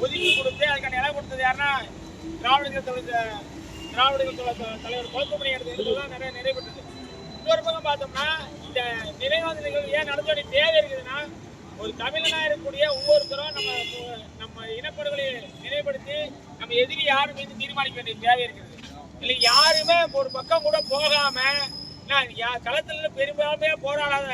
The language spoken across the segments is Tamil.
ஒதுக்கி கொடுத்து அதுக்கான இடம் கொடுத்தது யாருன்னா திராவிடர்கள் தலைவர் குளத்துமணி எடுத்துதான் நிறைய நிறைவேற்றது. இன்னொரு பக்கம் பார்த்தோம்னா இந்த நினைவாந்த நிகழ்வு ஏன் நடத்த வேண்டிய தேவை இருக்குதுன்னா, ஒரு தமிழனா இருக்கக்கூடிய ஒவ்வொருத்தரும் நம்ம இனப்படுகொலை நினைவுபடுத்தி நம்ம எதிரி யாரும் மீது தீர்மானிக்க வேண்டிய தேவை இருக்குது. இல்லை யாருமே ஒரு பக்கம் கூட போகாம களத்துல பெரும்பாலுமே போராடாத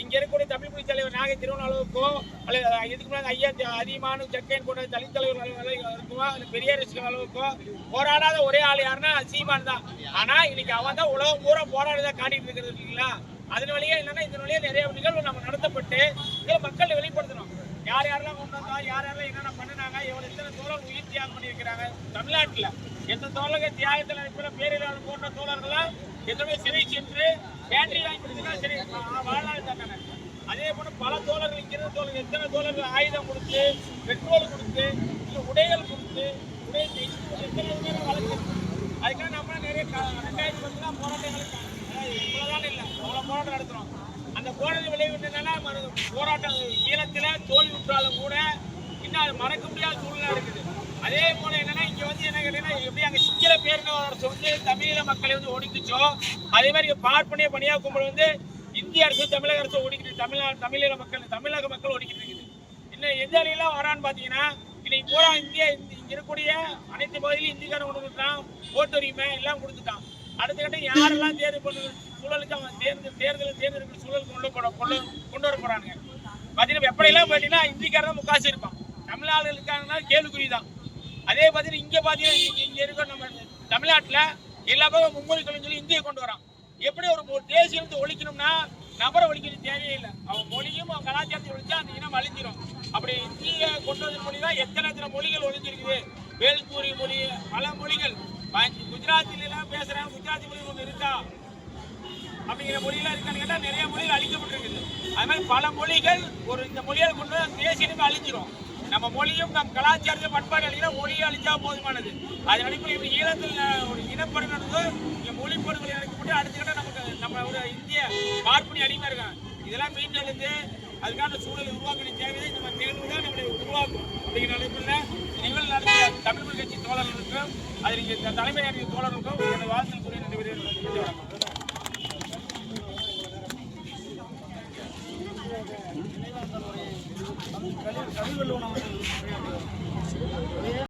இங்க இருக்கக்கூடிய தமிழ் மொழி தலைவர் நாகை திருவண்ணாமலைக்கோ அல்லது இதுக்கு முன்னாடி ஐயா அதிகமான ஜக்கைன் போன்ற தலித் தலைவர் இருக்குமோ அல்ல பெரியார் அளவுக்கோ போராடாத ஒரே ஆள் யாருன்னா சீமான் தான். ஆனா இன்னைக்கு அவன் தான் உலகம் பூரா போராடுறதா காட்டிட்டு இருக்கிறது இல்லைங்களா? அதன் வழியா என்னன்னா இந்த வழியா நிறைய நிகழ்வு நம்ம நடத்தப்பட்டு இதில் மக்களை வெளிப்படுத்தணும். யார் யாரெல்லாம் கொண்டு வந்தா, யார் யாரெல்லாம் என்னென்ன பண்ணினாங்க, எத்தனை தோழர் உயிர் தியாகம் பண்ணியிருக்கிறாங்க தமிழ்நாட்டுல, எத்தனை தோழர்கள் தியாகத்தில் அனுப்பின பேரிலாளர் போன்ற தோழர்கள்லாம் எத்தனை சிறை சென்று பேட்டரி வாங்கி கொடுத்துனா சரி வாழ்நாள் தந்தாங்க. அதே போல பல தோழர்கள் இங்கிருந்த தோழர்கள் எத்தனை தோழர்கள் ஆயுதம் கொடுத்து, பெட்ரோல் கொடுத்து, இல்லை உடைகள் கொடுத்து, எத்தனை பேரை வளர்த்து அதுக்காக நம்ம நிறைய 2010 போராட்டங்களுக்கு இவ்வளவுதான் இல்லை அவ்வளோ போராட்டம் நடத்துறோம். அந்த போராட்ட விளைவு என்னன்னா போராட்டம் ஈழத்துல தோல்வி விட்டாலும் கூட இன்னும் அது மறக்க முடியாத சூழ்நிலை இருக்குது. அதே போல என்னன்னா இங்க வந்து என்ன கேட்டீங்கன்னா எப்படி அங்க சிக்கிற பேருக்கு வந்து தமிழீழ மக்களை வந்து ஒடுக்குச்சோ அதே மாதிரி பார்ப்பனிய பணியா கும்பல் வந்து இந்திய அரசு தமிழக அரசு ஒடுக்கிட்டு தமிழக மக்கள் ஒடுக்கிட்டு இருக்குது. இன்னும் எந்த அணியெல்லாம் வரான்னு பாத்தீங்கன்னா இன்னைக்கு பூரா இங்க இருக்கக்கூடிய அனைத்து பகுதியிலும் இந்திக்காரன் கொண்டு கொடுத்தான், ஓட்டுரிமை எல்லாம் கொடுத்துட்டான். அடுத்த கட்டம் யாரெல்லாம் தேர்வு பண்ண சூழலுக்கு அவன் தேர்ந்தெடுக்கிற சூழலுக்கு கொண்டு வர போறாங்க. பாத்தீங்கன்னா எப்படியெல்லாம் பாத்தீங்கன்னா இந்திக்காரன் முக்காசு இருப்பான், தமிழ்நாடு இருக்காங்கன்னா கேள்விக்குறிதான். அதே பாத்தீங்கன்னா இங்க பாத்தீங்கன்னா இங்க இருக்க நம்ம தமிழ்நாட்டுல எல்லா பக்கம் மும்மொழி தொழில் சொல்லி இந்தியை கொண்டு வரான். எப்படி ஒரு தேசியத்தை ஒழிக்கணும்னா நபரை ஒழிக்கிறது தேவையே இல்லை, அவன் மொழியும் அவன் கலாச்சாரத்தை ஒழிச்சா அந்த இனம் அழிஞ்சிடும். அப்படி இந்திய கொண்டு வந்த மொழிதான் எத்தனை மொழிகள் ஒழிஞ்சிருக்குது. வேல்பூரி மொழி, பல மொழிகள், குஜராத்தில எல்லாம் பேசுறாங்க, குஜராத்தி மொழி ஒன்று இருக்கா அப்படிங்கிற மொழியெல்லாம் இருக்கான்னு கேட்டா நிறைய மொழிகள் அழிக்கப்பட்டிருக்குது. அது மாதிரி பல மொழிகள் இந்த மொழியால் கொண்டு தேசியமே அழிஞ்சிடும். நம்ம மொழியும் நம் கலாச்சாரத்தை பண்பாடு அழிக்கிறோம், மொழியை அழிச்சா போதுமானது. அதன் அடிப்படையில் இப்படி ஈழத்தில் ஒரு இனப்படுகொலை நடந்தது, இங்கே மொழிப்படுகொலை நடக்கப்பட்டு அடுத்துக்கிட்ட நம்ம ஒரு இந்திய பார்ப்பனி அடிமை இருக்காங்க. இதெல்லாம் மீண்டெழுந்து அதுக்கான சூழலை உருவாக்கின தேவையை நம்ம நிகழ்வு தான் நம்மளை உருவாக்கும். அப்படிங்கிற அளவுக்குள்ள நிகழ்வு நடத்திய தமிழ் கட்சி தோழர்களுக்கும் அதில் தலைமை தோழர்களுக்கும் என்னோட வாழ்த்து கூறிய நன்றி.